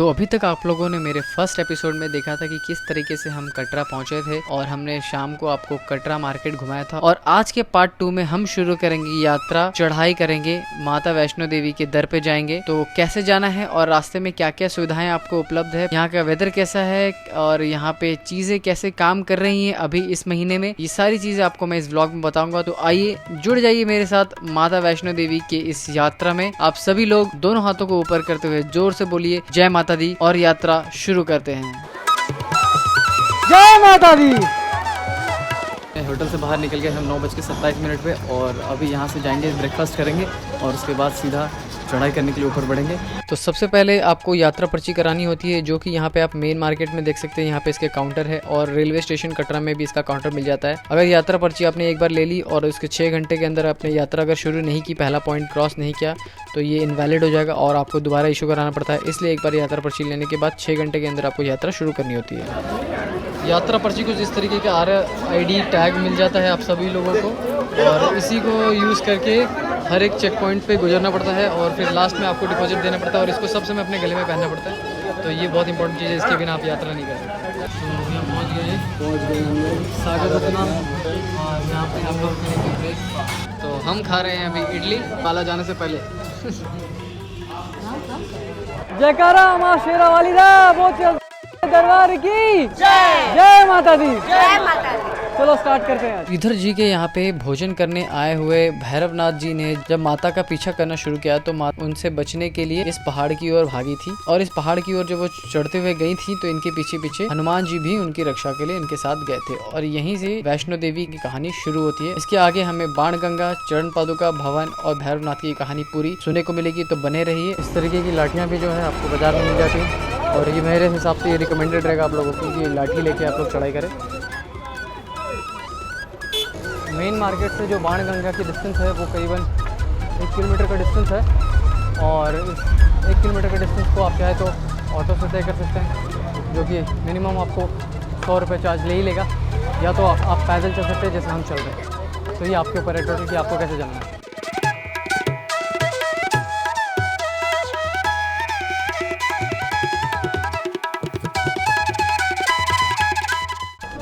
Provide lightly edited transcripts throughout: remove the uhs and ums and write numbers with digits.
तो अभी तक आप लोगों ने मेरे फर्स्ट एपिसोड में देखा था कि किस तरीके से हम कटरा पहुंचे थे और हमने शाम को आपको कटरा मार्केट घुमाया था। और आज के पार्ट 2 में हम शुरू करेंगे यात्रा, चढ़ाई करेंगे, माता वैष्णो देवी के दर पे जाएंगे। तो कैसे जाना है और रास्ते में क्या क्या सुविधाएं आपको उपलब्ध है, यहाँ का वेदर कैसा है और यहाँ पे चीजें कैसे काम कर रही है अभी इस महीने में, ये सारी चीजें आपको मैं इस व्लॉग में बताऊंगा। तो आइए जुड़ जाइए मेरे साथ माता वैष्णो देवी के इस यात्रा में। आप सभी लोग दोनों हाथों को ऊपर करते हुए जोर से बोलिए जय माता दी और यात्रा शुरू करते हैं। जय माता दी। होटल से बाहर निकल गए हम 9:27 पे और अभी यहाँ से जाएंगे, ब्रेकफास्ट करेंगे और उसके बाद सीधा चढ़ाई करने के लिए ऊपर बढ़ेंगे। तो सबसे पहले आपको यात्रा पर्ची करानी होती है, जो कि यहाँ पे आप मेन मार्केट में देख सकते हैं। यहाँ पे इसके काउंटर है और रेलवे स्टेशन कटरा में भी इसका काउंटर मिल जाता है। अगर यात्रा पर्ची आपने एक बार ले ली और उसके 6 घंटे के अंदर आपने यात्रा अगर शुरू नहीं की, पहला पॉइंट क्रॉस नहीं किया, तो ये इनवैलिड हो जाएगा और आपको दोबारा इशू कराना पड़ता है। इसलिए एक बार यात्रा पर्ची लेने के बाद 6 घंटे के अंदर आपको यात्रा शुरू करनी होती है। यात्रा पर्ची कुछ इस तरीके का RFID टैग मिल जाता है आप सभी लोगों को और इसी को यूज़ करके हर एक चेक पॉइंट पे गुजरना पड़ता है और फिर लास्ट में आपको डिपॉजिट देना पड़ता है और इसको सब समय अपने गले में पहनना पड़ता है। तो ये बहुत इंपॉर्टेंट चीज़ है, इसके बिना आप यात्रा नहीं कर सकते। तो यहाँ पहुँच गए हम लोग सागर रत्ना और यहाँ पे हम लोग करेंगे ब्रेक। तो हम खा रहे हैं अभी इडली पाला जाने से पहले। जयकारा माँ शेरा वाली दा, बहुत दरबार की जय। जय माता दी। जय माता दी। चलो स्टार्ट करते हैं। इधर जी के यहाँ पे भोजन करने आए हुए भैरवनाथ जी ने जब माता का पीछा करना शुरू किया तो उनसे बचने के लिए इस पहाड़ की ओर भागी थी और इस पहाड़ की ओर जब वो चढ़ते हुए गई थी तो इनके पीछे पीछे हनुमान जी भी उनकी रक्षा के लिए इनके साथ गए थे और यहीं से वैष्णो देवी की कहानी शुरू होती है। इसके आगे हमें बाणगंगा, चरण पादुका, भवन और भैरवनाथ की कहानी पूरी सुनने को मिलेगी, तो बने रहिए। इस तरीके की लाठियाँ भी जो है आपको बाजार में मिल जाती है और ये मेरे हिसाब से ये रिकमेंडेड रहेगा आप लोगों को कि लाठी लेके आप लोग चढ़ाई करें। मेन मार्केट से जो बाणगंगा की डिस्टेंस है वो करीबन 1 किलोमीटर का डिस्टेंस है और इस 1 किलोमीटर के डिस्टेंस को आप चाहे तो ऑटो से तय कर सकते हैं, जो कि मिनिमम आपको 100 रुपये चार्ज ले ही लेगा, या तो आप पैदल चल सकते हैं जैसे हम चल रहे हैं। तो ये आपके ऊपर है टोटल कि आपको कैसे चलना है।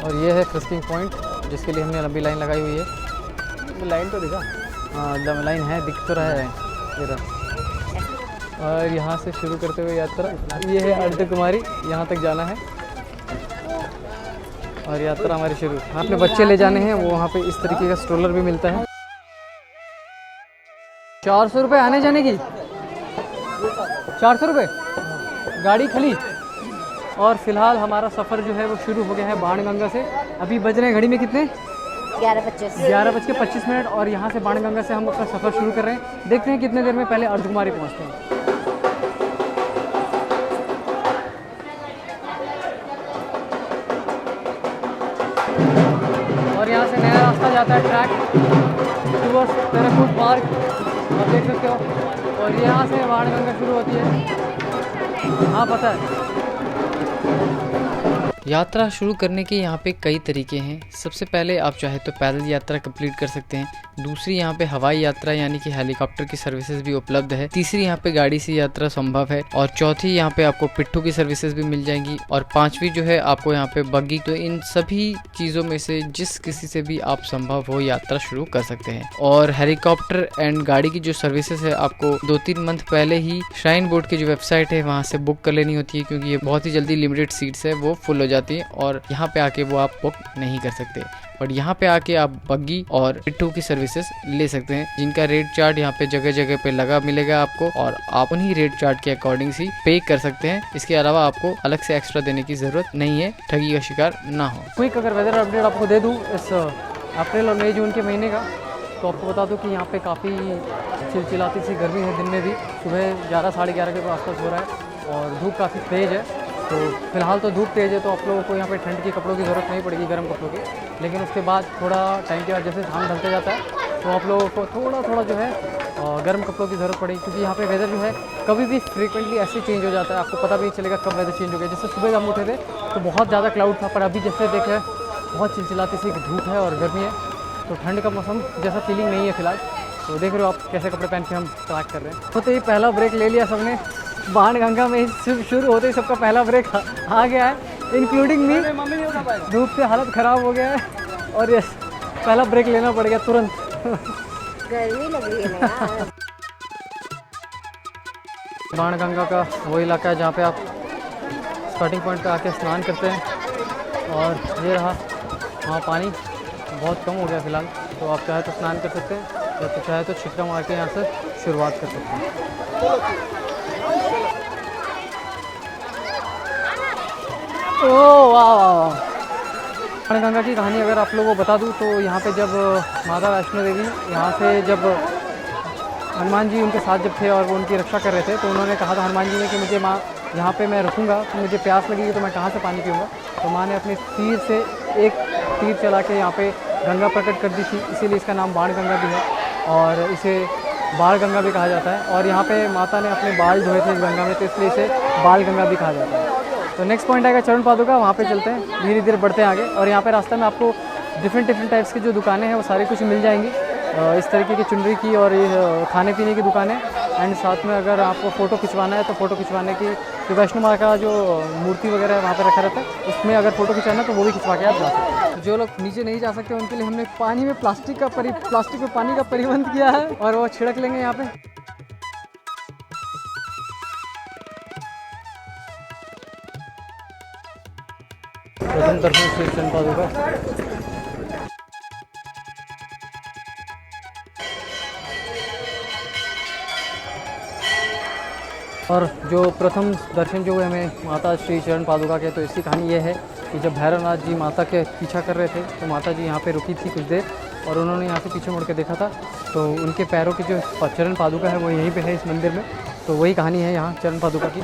और ये है क्रिस्टिंग पॉइंट जिसके लिए हमने लंबी लाइन लगाई हुई है। लाइन तो दिखा, हाँ लाइन है, दिख तो रहा है ये रहा। और यहाँ से शुरू करते हुए यात्रा, ये है अर्ध कुमारी, यहाँ तक जाना है और यात्रा हमारी शुरू। आपने बच्चे ले जाने हैं वो वहाँ पे इस तरीके का स्ट्रोलर भी मिलता है। 400 रुपये आने जाने की, 400 रुपये गाड़ी खली। और फिलहाल हमारा सफ़र जो है वो शुरू हो गया है बाणगंगा से। अभी बज रहे हैं घड़ी में कितने, 11:25 और यहाँ से बाणगंगा से हम अपना सफ़र शुरू कर रहे हैं। देखते हैं कितने देर में पहले अर्धकुमारी पहुँचते हैं। और यहाँ से नया रास्ता जाता है ट्रैक टूवर्ड्स तेरेकूट पार्क, आप देख सकते हो। और यहाँ से बाणगंगा शुरू होती है, हाँ पता है। यात्रा शुरू करने के यहाँ पे कई तरीके हैं। सबसे पहले आप चाहे तो पैदल यात्रा कंप्लीट कर सकते हैं, दूसरी यहाँ पे हवाई यात्रा यानी कि हेलीकॉप्टर की सर्विसेज भी उपलब्ध है, तीसरी यहाँ पे गाड़ी से यात्रा संभव है और चौथी यहाँ पे आपको पिट्ठू की सर्विसेज भी मिल जाएंगी और पांचवी जो है आपको यहाँ पे बग्गी। तो इन सभी चीज़ों में से जिस किसी से भी आप संभव हो यात्रा शुरू कर सकते हैं। और हेलीकॉप्टर एंड गाड़ी की जो सर्विसेज है आपको 2-3 मंथ पहले ही श्राइन बोर्ड की जो वेबसाइट है वहाँ से बुक कर लेनी होती है, क्योंकि ये बहुत ही जल्दी लिमिटेड सीट्स है वो फुल हो जाती है और यहाँ पे आके वो आप बुक नहीं कर सकते। और यहाँ पे आके आप बग्गी और पिट्ठू की सर्विसेज ले सकते हैं, जिनका रेट चार्ट यहाँ पे जगह जगह पे लगा मिलेगा आपको और आप उन्हीं रेट चार्ट के अकॉर्डिंग ही पे कर सकते हैं। इसके अलावा आपको अलग से एक्स्ट्रा देने की जरूरत नहीं है, ठगी का शिकार ना हो। क्विक अगर वेदर अपडेट आपको दे दूँ इस अप्रैल और मई जून के महीने का, तो आपको बता दूं कि यहाँ पे काफ़ी चिलचिलाती सी गर्मी है। दिन में भी सुबह 11 साढ़े 11 के आसपास हो रहा है और धूप काफ़ी तेज़ है। तो फिलहाल तो धूप तेज़ है तो आप लोगों को यहाँ पे ठंड के कपड़ों की ज़रूरत नहीं पड़ेगी, गर्म कपड़ों की। लेकिन उसके बाद थोड़ा टाइम के बाद जैसे शाम ढलते जाता है तो आप लोगों को थोड़ा जो है गर्म कपड़ों की ज़रूरत पड़ेगी, क्योंकि यहाँ पे वेदर जो है कभी भी फ्रीक्वेंटली ऐसे चेंज हो जाता है, आपको पता भी नहीं चलेगा कब वेदर चेंज हो गया। जैसे सुबह हम उठे थे तो बहुत ज़्यादा क्लाउड था, पर अभी जैसे देखें बहुत चिलचिलाती सी धूप है और गर्मी है, तो ठंड का मौसम जैसा फीलिंग नहीं है फिलहाल। तो देख रहे हो आप कैसे कपड़े पहन के हम ट्रैक कर रहे हैं। तो ये पहला ब्रेक ले लिया सबने बाणगंगा में शुरू होते ही सबका पहला ब्रेक आ गया है, इंक्लूडिंग मी। धूप से हालत ख़राब हो गया है और यस पहला ब्रेक लेना पड़ गया तुरंत। गर्मी लग रही है ना। बाणगंगा का वो इलाका है जहाँ पे आप स्टार्टिंग पॉइंट पे आके स्नान करते हैं। और ये रहा वहाँ पानी बहुत कम हो गया फ़िलहाल, तो आप चाहे तो स्नान कर सकते हैं या तो चाहे तो छिटका मार के यहाँ से शुरुआत कर सकते हैं। ओह वाह वाह। बाणगंगा की कहानी अगर आप लोगों को बता दूं तो यहाँ पे जब माता वैष्णो देवी यहाँ से जब हनुमान जी उनके साथ जब थे और वो उनकी रक्षा कर रहे थे, तो उन्होंने कहा था हनुमान जी ने कि मुझे माँ यहाँ पे मैं रुकूंगा तो मुझे प्यास लगेगी तो मैं कहाँ से पानी पीऊँगा। तो माँ ने अपने तीर से एक तीर चला के यहाँ पे गंगा प्रकट कर दी थी, इसीलिए इसका नाम बाणगंगा भी है और इसे बाल गंगा भी कहा जाता है। और यहाँ पे माता ने अपने बाल धोए थे इस गंगा में, तो इसलिए इसे बाल गंगा भी कहा जाता है। तो नेक्स्ट पॉइंट आएगा चरण पादुका, वहाँ पे चलते हैं, धीरे धीरे बढ़ते हैं आगे। और यहाँ पे रास्ते में आपको डिफरेंट टाइप्स की जो दुकानें हैं वो सारी कुछ मिल जाएंगी, इस तरीके की चुनरी की और ये खाने पीने की दुकानें। एंड साथ में अगर आपको फ़ोटो खिंचवाना है तो फ़ोटो खिंचवाने की जो वैष्णो माता का जो मूर्ति वगैरह है वहाँ पर रखा रहता है, उसमें अगर फ़ोटो खिंचवाना है तो वो भी खिंचवा के आप जा सकते हैं। तो जो लोग नीचे नहीं जा सकते उनके लिए हमने पानी में प्लास्टिक में पानी का प्रबंध किया है और वो छिड़क लेंगे यहाँ पे। प्रथम दर्शन श्री चरण पादुका। और जो प्रथम दर्शन जो हुए हमें माता श्री चरण पादुका के, तो इसकी कहानी ये है कि जब भैरवनाथ जी माता के पीछा कर रहे थे तो माता जी यहाँ पे रुकी थी कुछ देर और उन्होंने यहाँ से पीछे मुड़ के देखा था, तो उनके पैरों की जो चरण पादुका है वो यहीं पे है इस मंदिर में। तो वही कहानी है यहाँ चरण पादुका की।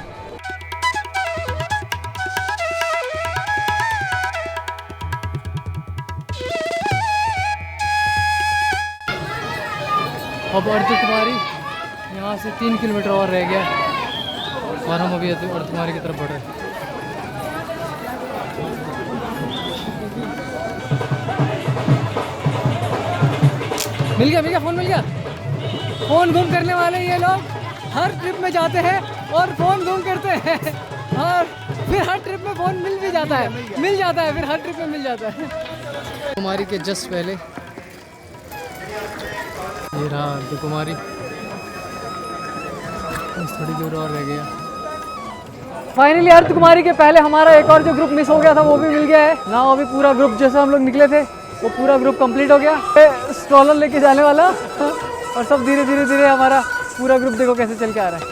अब अर्धकुमारी यहाँ से 3 किलोमीटर और रह गया और हम अभी अर्धकुमारी की तरफ बढ़ रहे हैं। मिल गया फ़ोन मिल गया। फ़ोन गुम करने वाले ये लोग हर ट्रिप में जाते हैं और फ़ोन गुम करते हैं और फिर हर ट्रिप में फ़ोन मिल भी जाता है, फिर हर ट्रिप में मिल जाता है। कुमारी के जस्ट पहले ये रहा अर्धकुमारी, थोड़ी दूर और रह गया। फाइनली अर्धकुमारी के पहले हमारा एक और जो ग्रुप मिस हो गया था वो भी मिल गया है ना। अभी पूरा ग्रुप जैसे हम लोग निकले थे वो पूरा ग्रुप कंप्लीट हो गया। स्ट्रॉलर लेके जाने वाला और सब धीरे धीरे हमारा पूरा ग्रुप देखो कैसे चल के आ रहा है।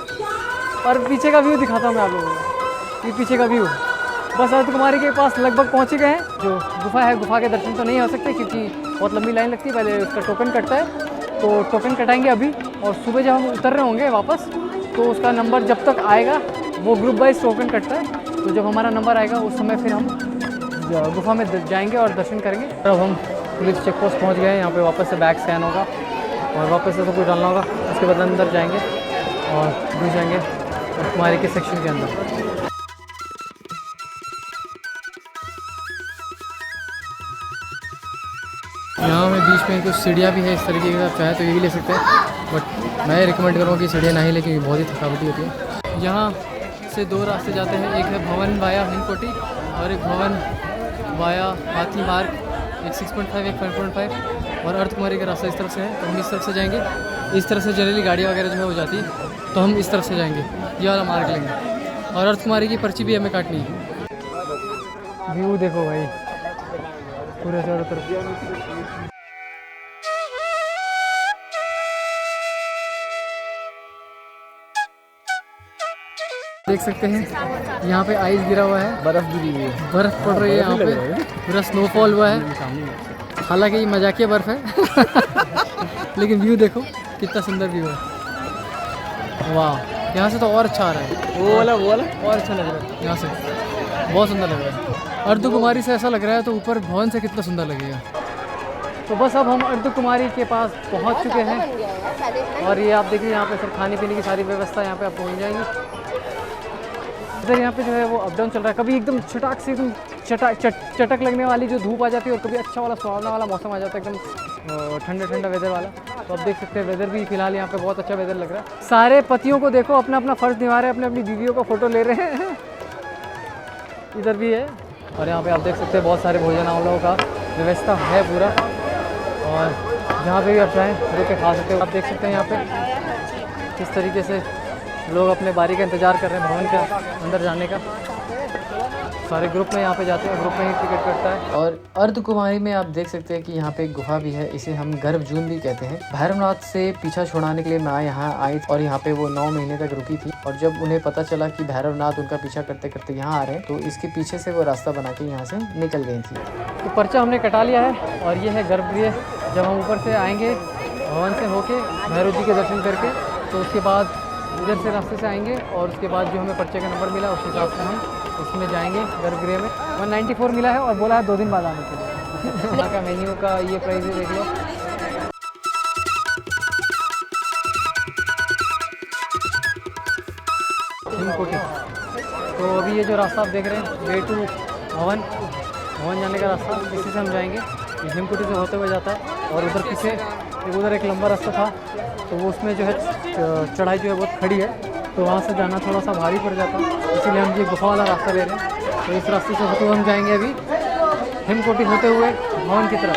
और पीछे का व्यू दिखाता हूँ मैं आप लोगों को, ये पीछे का व्यू। बस अर्धकुमारी के पास लगभग पहुँच गए हैं। जो गुफा है, गुफा के दर्शन तो नहीं हो सकते क्योंकि बहुत लंबी लाइन लगती है, पहले उसका टोकन कटता है, तो टोकन कटाएंगे अभी। और सुबह जब हम उतर रहे होंगे वापस तो उसका नंबर जब तक आएगा वो ग्रुप वाइज टोकन कटता है, तो जब हमारा नंबर आएगा उस समय फिर हम गुफा में जाएंगे और दर्शन करेंगे। अब हम पुलिस चेक पोस्ट पहुँच गए हैं, यहाँ पे वापस से बैग स्कैन होगा और वापस से सब कुछ डालना होगा। उसके बाद अंदर जाएंगे और घुस जाएंगे कुमारी के सेक्शन के अंदर। यहाँ में बीच में कुछ सीढ़ियाँ भी है इस तरीके का, चाहे तो ये भी ले सकते हैं, बट मैं रिकमेंड करूँगा कि सीढ़ियाँ नहीं ले, क्योंकि बहुत ही थकावटी होती है। यहाँ से 2 रास्ते जाते हैं, एक है भवन वाया हिंदकोटी और एक भवन वाया हाथी मार्ग, एक 6.5 एक 5.5। और अर्धकुमारी का रास्ता इस तरफ से है, तो हम इस तरफ से जाएंगे। इस तरफ से जनरली गाड़ी वगैरह जो है हो जाती है, तो हम इस तरफ से जाएंगे, ये वाला मार्ग लेंगे। और अर्धकुमारी की पर्ची भी हमें काटनी है। व्यू देखो भाई पूरे चारों तरफ। देख सकते हैं यहाँ पे आइस गिरा हुआ है, बर्फ़ गिरी हुई है, बर्फ़ पड़ रही है यहाँ पे, पूरा स्नोफॉल हुआ है। हालांकि ये मजाकिया बर्फ़ है लेकिन व्यू देखो कितना सुंदर व्यू है। वाह, यहाँ से तो और अच्छा आ रहा है, वो वाला और अच्छा लग रहा है। यहाँ से बहुत सुंदर लग रहा है। अर्धकुमारी से ऐसा लग रहा है तो ऊपर भवन से कितना सुंदर लगेगा। तो बस अब हम अर्धकुमारी के पास पहुँच चुके हैं और ये आप देखिए यहाँ पे सब खाने पीने की सारी व्यवस्था यहाँ पे आपको मिल जाएंगी। इधर यहाँ पे जो है वो अप डाउन चल रहा है, कभी एकदम छटाक से एकदम चटक लगने वाली जो धूप आ जाती है और कभी अच्छा वाला सुहावना वाला मौसम आ जाता है, एकदम ठंडा वेदर वाला। तो आप देख सकते हैं वेदर भी फिलहाल यहाँ पे बहुत अच्छा वेदर लग रहा है। सारे पतियों को देखो अपना अपना फर्ज निभा रहे हैं, अपनी अपनी बीवियों का फोटो ले रहे हैं। इधर भी है और यहाँ पे आप देख सकते हैं बहुत सारे भोजनालयों का व्यवस्था है पूरा, और जहाँ पे भी आप चाहें रुक के खा सकते हो। आप देख सकते हैं यहाँ पे किस तरीके से लोग अपने बारी का इंतज़ार कर रहे हैं भवन के अंदर जाने का। सारे ग्रुप में यहाँ पे जाते हैं, ग्रुप में ही टिकट कटता है। और अर्धकुमारी में आप देख सकते हैं कि यहाँ पे एक गुफा भी है, इसे हम गर्भजून भी कहते हैं। भैरवनाथ से पीछा छुड़ाने के लिए माँ यहाँ आई और यहाँ पे वो 9 महीने तक रुकी थी, और जब उन्हें पता चला कि भैरवनाथ उनका पीछा करते करते यहाँ आ रहे हैं, तो इसके पीछे से वो रास्ता बना के यहाँ से निकल गई थी। तो पर्चा हमने कटा लिया है और ये है गर्भगृह। जब हम ऊपर से आएंगे भवन से होके भैरव जी के दर्शन करके, तो उसके बाद इधर से रास्ते से आएंगे और उसके बाद जो हमें पर्चे का नंबर मिला उस हिसाब से हम उसमें जाएंगे गर्भगृह में। 194 मिला है और बोला है 2 दिन बाद आने के लिए। यहाँ का मेन्यू का ये प्राइस है, देख लो। हिमकोटी। तो अभी ये जो रास्ता आप देख रहे हैं वे टू भवन जाने का रास्ता, इसी से हम जाएंगे। ये हिमकोटी से होते हुए जाता है और उधर पीछे उधर एक लंबा रास्ता था, तो वो उसमें जो है चढ़ाई जो है बहुत खड़ी है, तो वहाँ से जाना थोड़ा सा भारी पड़ जाता है, इसीलिए हम ये गुफा वाला रास्ता ले रहे हैं। तो इस रास्ते से होते हुए हम जाएंगे अभी हिमकोटी होते हुए भवन की तरफ।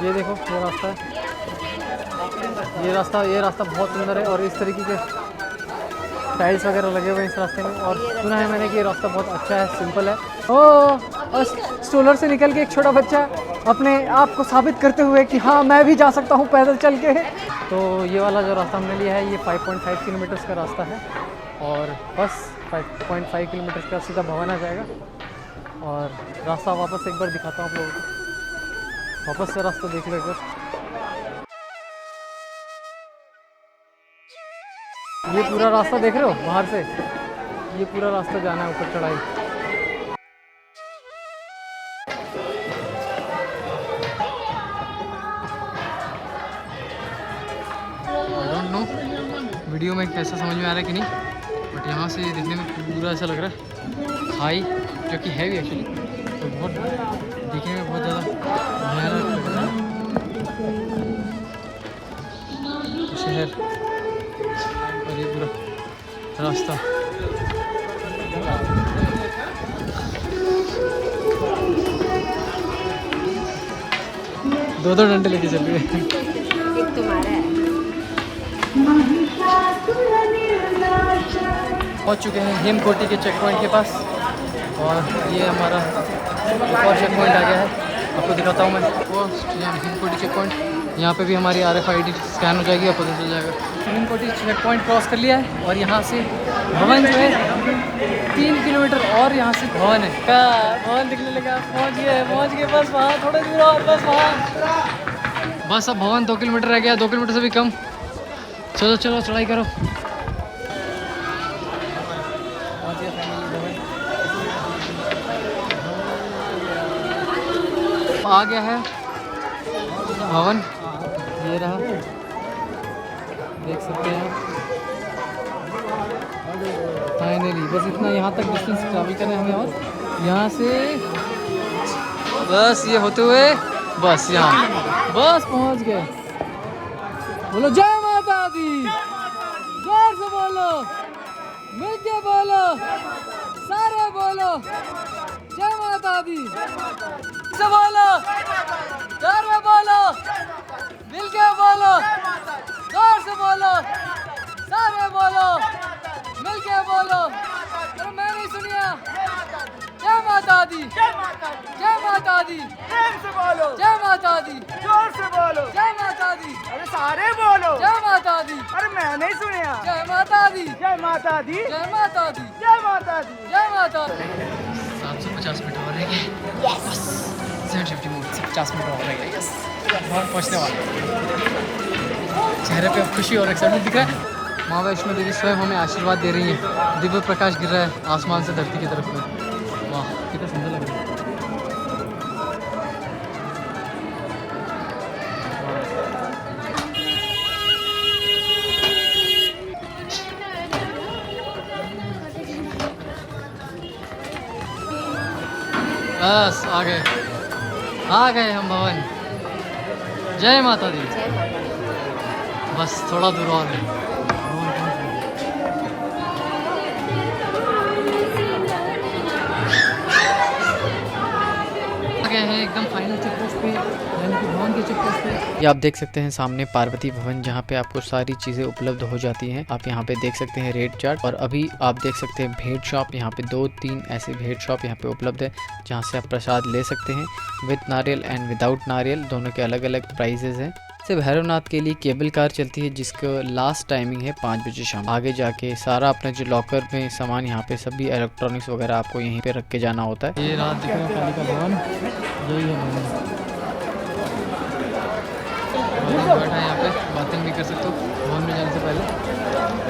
ये देखो ये रास्ता है, ये रास्ता बहुत सुंदर है और इस तरीके के टाइल्स वगैरह लगे हुए हैं इस रास्ते में। और सुना है मैंने कि ये रास्ता बहुत अच्छा है, सिंपल है। और स्ट्रोलर से निकल के एक छोटा बच्चा अपने आप को साबित करते हुए कि हाँ मैं भी जा सकता हूँ पैदल चल के। तो ये वाला जो रास्ता हमने लिया है ये 5.5 किलोमीटर का रास्ता है, और बस 5.5 किलोमीटर का सीधा भवन आ जाएगा। और रास्ता वापस एक बार दिखाता हूँ आप लोगों को, वापस से रास्ता देख लो एक बार। ये पूरा रास्ता देख रहे हो बाहर से, ये पूरा रास्ता जाना है ऊपर चढ़ाई। आई डोंट नो वीडियो में कैसा समझ में आ रहा है कि नहीं, बट यहाँ से देखने में पूरा ऐसा लग रहा है खाई, जो कि है भी एक्चुअली, तो बहुत देखने में बहुत ज़्यादा भयानक लग रहा है शहर। और ये पूरा रास्ता दो डंडे लेके चल रही है। एक तुम्हारा है। पहुंच चुके हैं हिमकोटी के चेक पॉइंट के पास, और ये हमारा एक और चेक पॉइंट आ गया है, आपको दिखाता हूँ मैं। यहाँ हिमकोटी चेक पॉइंट, यहाँ पे भी हमारी RFID स्कैन हो जाएगी और पता चल जाएगा। हिमकोटी चेक पॉइंट क्रॉस कर लिया है और यहाँ से भवन जो है 3 किलोमीटर और यहाँ से भवन है का भवन दिखने लगा। पहुँच गए बस वहाँ थोड़ा दूर और बस वहाँ, बस अब भवन 2 किलोमीटर रह गया, 2 किलोमीटर से भी कम। चलो चलो चढ़ाई करो। आ गया है भवन, ये रहा, देख सकते हैं फाइनली। बस इतना यहाँ तक डिस्टेंस ट्रैवल करना है हमें, और यहाँ से बस ये होते हुए बस यहाँ बस पहुँच गए। बोलो जय माता दी, जोर से बोलो, मिलके बोलो, सारे बोलो जय माता दी, से बोलो, जोर में बोलो, मिलके बोलो, जोर से बोलो, सारे बोलो, मिलके बोलो। अरे मैं नहीं सुनिया। जय माता दी, जय माता दी, प्रेम से बोलो, जय माता दी, जोर से बोलो, जय माता दी, अरे सारे बोलो, जय माता दी, अरे मैं नहीं सुनिया। जय माता दी, जय माता दी, जय माता दी, जय माता दी। जय माता दी। 750 मीटर और रह गए, बस 750 मीटर, 50 मीटर और रह गए, यस बहुत पहुँचने वाले। चेहरे पे खुशी और एक्साइटमेंट दिख रहा है। माँ वैष्णो देवी स्वयं हमें आशीर्वाद दे रही है, दिव्य प्रकाश गिर रहा है आसमान से धरती की तरफ में। वाह कितना सुंदर लग रहा है। बस आ गए। आ गए हम भवन। जय माता दी। जय माता दी। बस थोड़ा दूर और है। आ गए हैं एकदम फाइनल चेकपोस्ट पे, यानी कि भवन के चेकपोस्ट पे। ये आप देख सकते हैं सामने पार्वती भवन, जहाँ पे आपको सारी चीज़ें उपलब्ध हो जाती हैं। आप यहाँ पे देख सकते हैं रेट चार्ट, और अभी आप देख सकते हैं भेंट शॉप। यहाँ पे 2-3 ऐसे भेंट शॉप यहाँ पे उपलब्ध है, जहाँ से आप प्रसाद ले सकते हैं विद नारियल एंड विदाउट नारियल। दोनों के अलग अलग प्राइजेज हैं। से भैरवनाथ के लिए केबल कार चलती है, जिसका लास्ट टाइमिंग है 5 बजे शाम। आगे जाके सारा अपना जो लॉकर में सामान, यहाँ पे सभी इलेक्ट्रॉनिक्स वगैरह आपको यहीं पे रख के जाना होता है। ये रात दिख रहा है कालिका भवन, यही है भवन। बैठा है यहाँ पे, बातें भी कर सकते हो भवन में जाने से पहले।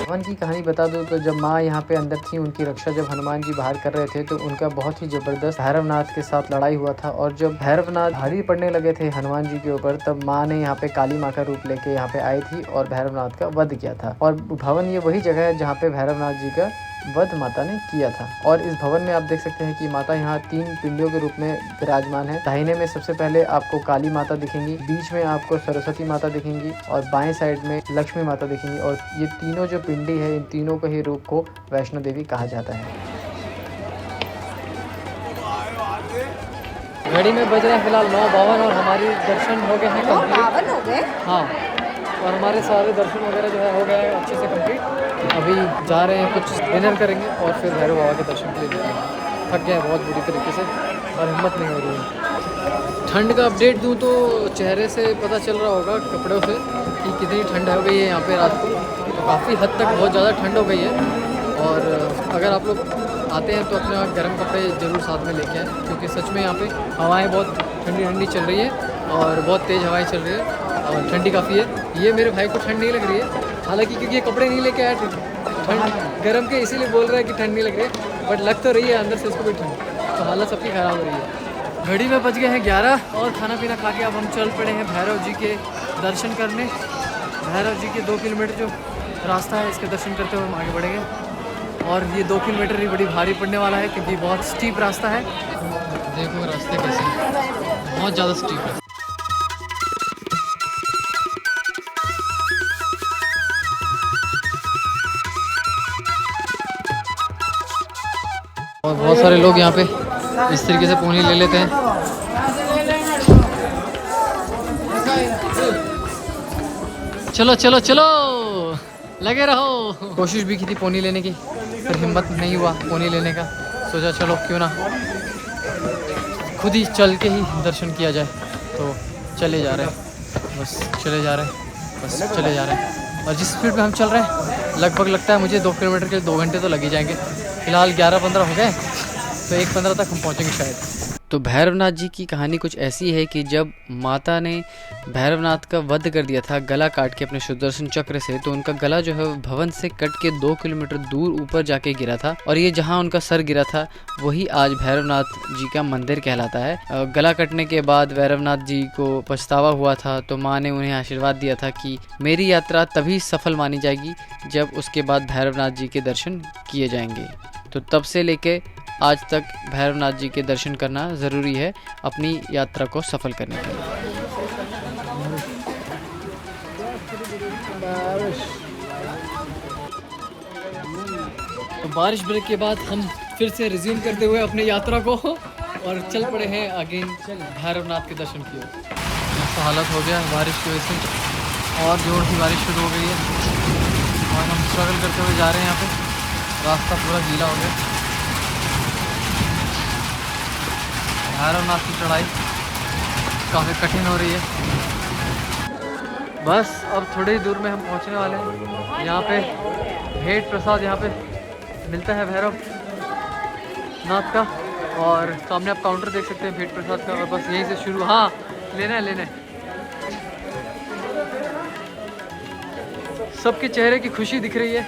भवन की कहानी बता दूं तो जब माँ यहाँ पे अंदर थी, उनकी रक्षा जब हनुमान जी बाहर कर रहे थे, तो उनका बहुत ही जबरदस्त भैरवनाथ के साथ लड़ाई हुआ था। और जब भैरवनाथ भारी पड़ने लगे थे हनुमान जी के ऊपर, तब माँ ने यहाँ पे काली माँ का रूप लेके यहाँ पे आई थी और भैरवनाथ का वध किया था। और भवन ये वही जगह है जहाँ पे भैरवनाथ जी का वध माता ने किया था। और इस भवन में आप देख सकते हैं कि माता यहाँ 3 पिंडियों के रूप में विराजमान है। दाहिने में सबसे पहले आपको काली माता दिखेंगी, बीच में आपको सरस्वती माता दिखेंगी, और बाएं साइड में लक्ष्मी माता दिखेंगी। और ये तीनों जो पिंडी है, इन तीनों के ही रूप को वैष्णो देवी कहा जाता है। घड़ी में बज रहे हैं फिलहाल 9:52 और हमारी दर्शन हो गए हैं कंप्लीट। 52 हो गए। हाँ, और हमारे सारे दर्शन वगैरह जो है हो गए हैं अच्छे से कंप्लीट। अभी जा रहे हैं, कुछ डिनर करेंगे और फिर भैरव बाबा के दर्शन के लिए निकलेंगे। थक गए हैं बहुत बुरी तरीके से और हिम्मत नहीं हो रही है। ठंड का अपडेट दूं तो चेहरे से पता चल रहा होगा, कपड़ों से, कि कितनी ठंड हो गई है यहाँ पे रात को। तो काफ़ी हद तक बहुत ज़्यादा ठंड हो गई है। और अगर आप लोग आते हैं तो अपने गर्म कपड़े ज़रूर साथ में लेके आएँ, क्योंकि सच में यहाँ पे हवाएं बहुत ठंडी ठंडी चल रही है और बहुत तेज़ हवाएं चल रही है और ठंडी काफ़ी है। ये मेरे भाई को ठंड नहीं लग रही है, हालांकि क्योंकि ये कपड़े नहीं लेके आया ठंड गर्म के, इसीलिए बोल रहा है कि ठंड नहीं लग रही है, बट लग तो रही है अंदर से उसको भी ठंड। तो हालत सबकी ख़राब हो रही है। घड़ी में बज गए हैं 11 और खाना पीना खा के अब हम चल पड़े हैं भैरव जी के दर्शन करने। भैरव जी के 2 किलोमीटर जो रास्ता है, इसके दर्शन करते हुए हम आगे बढ़ेंगे। और ये 2 किलोमीटर ही बड़ी भारी पड़ने वाला है, क्योंकि बहुत स्टीप रास्ता है। देखो रास्ते कैसे, बहुत ज़्यादा स्टीप है। और बहुत सारे लोग यहाँ पे इस तरीके से पोनी ले लेते हैं। चलो चलो चलो, लगे रहो। कोशिश भी की थी पोनी लेने की, फिर हिम्मत नहीं हुआ पोनी लेने का। सोचा चलो क्यों ना खुद ही चल के ही दर्शन किया जाए। तो चले जा रहे हैं, बस चले जा रहे हैं, बस चले जा रहे हैं। और जिस स्पीड में हम चल रहे हैं, लगभग लगता है मुझे 2 किलोमीटर के लिए 2 घंटे तो लग ही जाएंगे। फिलहाल 11-15 हो गए, तो 1:15 तक हम पहुंचेंगे शायद। तो भैरवनाथ जी की कहानी कुछ ऐसी है कि जब माता ने भैरवनाथ का वध कर दिया था गला काट के अपने सुदर्शन चक्र से, तो उनका गला जो है भवन से कट के 2 किलोमीटर दूर ऊपर जाके गिरा था। और ये जहाँ उनका सर गिरा था, वही आज भैरवनाथ जी का मंदिर कहलाता है। गला कटने के बाद भैरवनाथ जी को पछतावा हुआ था, तो माँ ने उन्हें आशीर्वाद दिया था कि मेरी यात्रा तभी सफल मानी जाएगी जब उसके बाद भैरवनाथ जी के दर्शन किए जाएंगे। तो तब से लेके आज तक भैरवनाथ जी के दर्शन करना ज़रूरी है अपनी यात्रा को सफल करने के लिए। तो बारिश ब्रेक के बाद हम फिर से रिज्यूम करते हुए अपनी यात्रा को और चल पड़े हैं अगेन भैरवनाथ के दर्शन की ओर। ऐसा हालत हो गया बारिश की वजह से, और जोर की बारिश शुरू हो गई है और हम स्ट्रगल करते हुए जा रहे हैं। यहाँ पे रास्ता पूरा गीला हो गया। भैरवनाथ की चढ़ाई काफ़ी कठिन हो रही है। बस अब थोड़ी ही दूर में हम पहुंचने वाले हैं। यहाँ पे भेंट प्रसाद यहाँ पे मिलता है भैरव नाथ का, और सामने आप काउंटर देख सकते हैं भेंट प्रसाद का। और बस यहीं से शुरू, हाँ लेना है लेना है। सबके चेहरे की खुशी दिख रही है,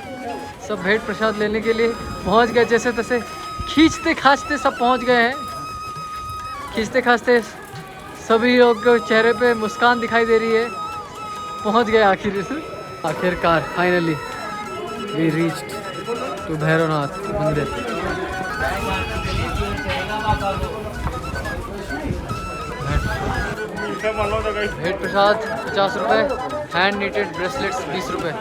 सब भेंट प्रसाद लेने के लिए पहुंच गए। जैसे तैसे खींचते खांचते सब पहुंच गए हैं। खींचते खांचते सभी लोग के चेहरे पे मुस्कान दिखाई दे रही है। पहुंच गए आखिरकार, finally we reached to Bhairavnath मंदिर। भेंट प्रसाद 50 रुपये, हैंड नीटेड ब्रेसलेट्स 20 रुपये,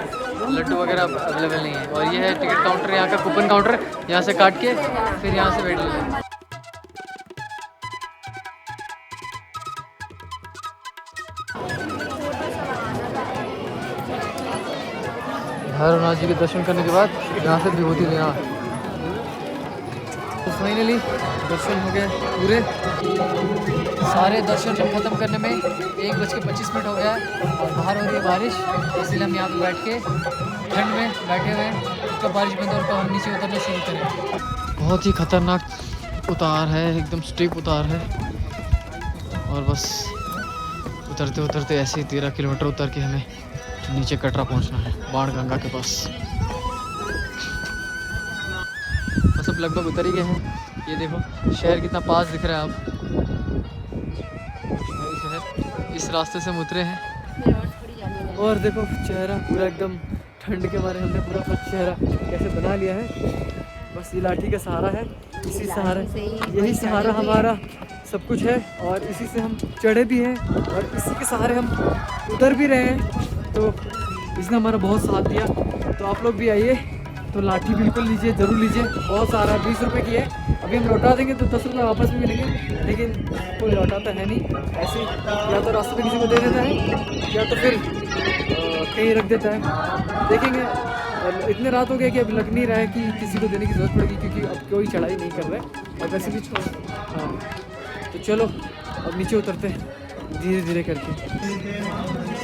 लड्डू वगैरह अवेलेबल नहीं है। और ये है टिकट काउंटर, यहाँ का कूपन काउंटर, यहाँ से काट के फिर यहाँ से भेंट ले लें। भैरवनाथ जी के दर्शन करने के बाद यहाँ से विभूति लेना। तो फाइनली दर्शन हो गए पूरे। सारे दर्शन ख़त्म करने में 1:25 हो गया है और बाहर हो रही है बारिश, इसलिए हम यहाँ पे बैठ के ठंड में बैठे हुए हैं। कब बारिश बंद और कब हम नीचे उतरना शुरू करें। बहुत ही खतरनाक उतार है, एकदम स्टीप उतार है। और बस उतरते उतरते ऐसे ही 13 किलोमीटर उतर के हमें नीचे कटरा पहुंचना है, बाणगंगा के पास। बस अब लगभग उतर ही गए हैं। ये देखो शहर कितना पास दिख रहा है। आप शहर इस रास्ते से हम उतरे हैं और देखो चेहरा पूरा एकदम ठंड के मारे हमने पूरा अपना चेहरा कैसे बना लिया है। बस ये लाठी का सहारा है, इसी सहारा, यही सहारा हमारा सब कुछ है। और इसी से हम चढ़े भी हैं और इसी के सहारे हम उतर भी रहे हैं। तो इसने हमारा बहुत साथ दिया। तो आप लोग भी आइए, तो लाठी बिल्कुल लीजिए, ज़रूर लीजिए। बहुत सारा 20 रुपये की है, अभी हम लौटा देंगे तो 10 रुपये वापस भी मिलेंगे, लेकिन कोई लौटाता है नहीं ऐसे। या तो रास्ते पे किसी को दे देता है या तो फिर कहीं रख देता है, देखेंगे। और इतने रात हो गया कि अब लग नहीं रहा है कि किसी को देने की ज़रूरत पड़ेगी, क्योंकि अब कोई चढ़ाई नहीं कर रहा है और वैसे भी हाँ। तो चलो अब नीचे उतरते हैं धीरे धीरे करके।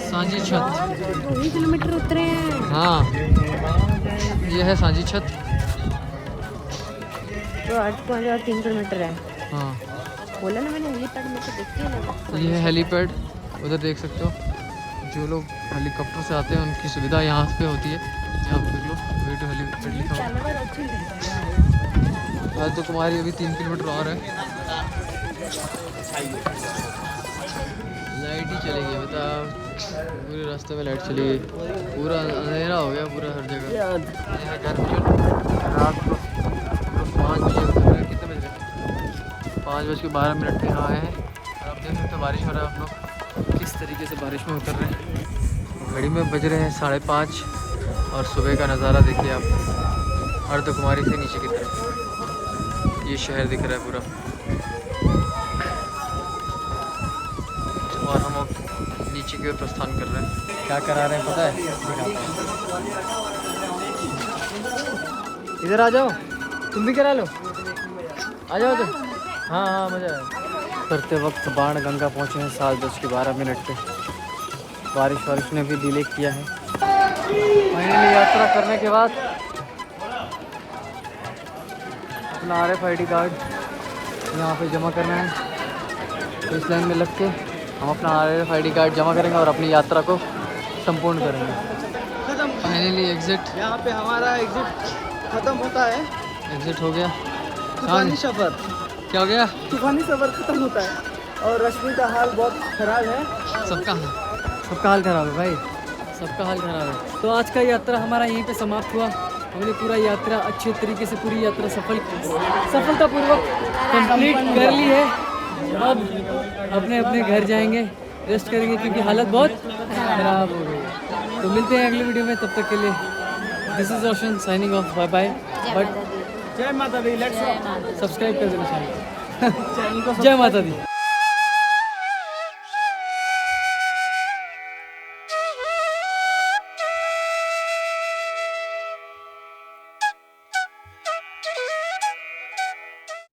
सांझी छत 2 किलोमीटर उतरे हैं। हाँ, ये है सांझी छत। तो 3 किलोमीटर है। हाँ, बोला ना मैंने, हेलीपैड में तो देखते हैं ना। ये है हेलीपैड, उधर देख सकते हो। जो लोग हेलीकॉप्टर से आते हैं उनकी सुविधा यहाँ पे होती है। यहाँ पे देख लो, वे टू हेलीपैड लिखा हुआ है। आज तो तुम्हारी अभी 3 किलोमीटर और है। लाइट ही चली गई, बताओ। पूरे रास्ते में लाइट चली गई, पूरा अंधेरा हो गया पूरा हर जगह। यहाँ घर में रात को 5 बजे कितने बजे 5:12 पे यहाँ आए हैं। और आप देख सकते हो बारिश हो रहा है। आप लोग किस तरीके से बारिश में उतर रहे हैं। घड़ी में बज रहे हैं 5:30 और सुबह का नज़ारा देखिए आप। अर्धकुमारी से नीचे की तरफ ये शहर दिख रहा है पूरा। और हम अब नीचे की ओर प्रस्थान कर रहे हैं। क्या करा रहे हैं पता है? इधर आ जाओ, तुम भी करा लो, आ जाओ तुम। हाँ हाँ, मज़ा आया। करते वक्त बाणगंगा पहुँचे हैं 7:12 पे। बारिश ने भी डिले किया है। फाइनली यात्रा करने के बाद अपना RFID कार्ड यहाँ पे जमा करना है। तो इस लाइन में लग के हम अपना RFID कार्ड जमा करेंगे और अपनी यात्रा को संपूर्ण करेंगे। फाइनली एग्जिट, यहाँ पे हमारा एग्जिट खत्म होता है। एग्जिट हो गया। तूफानी सफर, क्या हो गया? तूफानी सफर खत्म होता है और रश्मि का हाल बहुत खराब है। सबका हाल खराब है भाई, सबका हाल खराब है। तो आज का यात्रा हमारा यहीं पे समाप्त हुआ। हमने पूरा यात्रा अच्छे तरीके से पूरी यात्रा सफलतापूर्वक कंप्लीट कर ली है। अब अपने अपने घर जाएंगे, रेस्ट करेंगे क्योंकि हालत बहुत खराब हो गई। तो मिलते हैं अगले वीडियो में, तब तक के लिए this is Roshan signing off, bye bye. But जय माता दी, लेट्स सब्सक्राइब कर देना चैनल को। जय माता दी।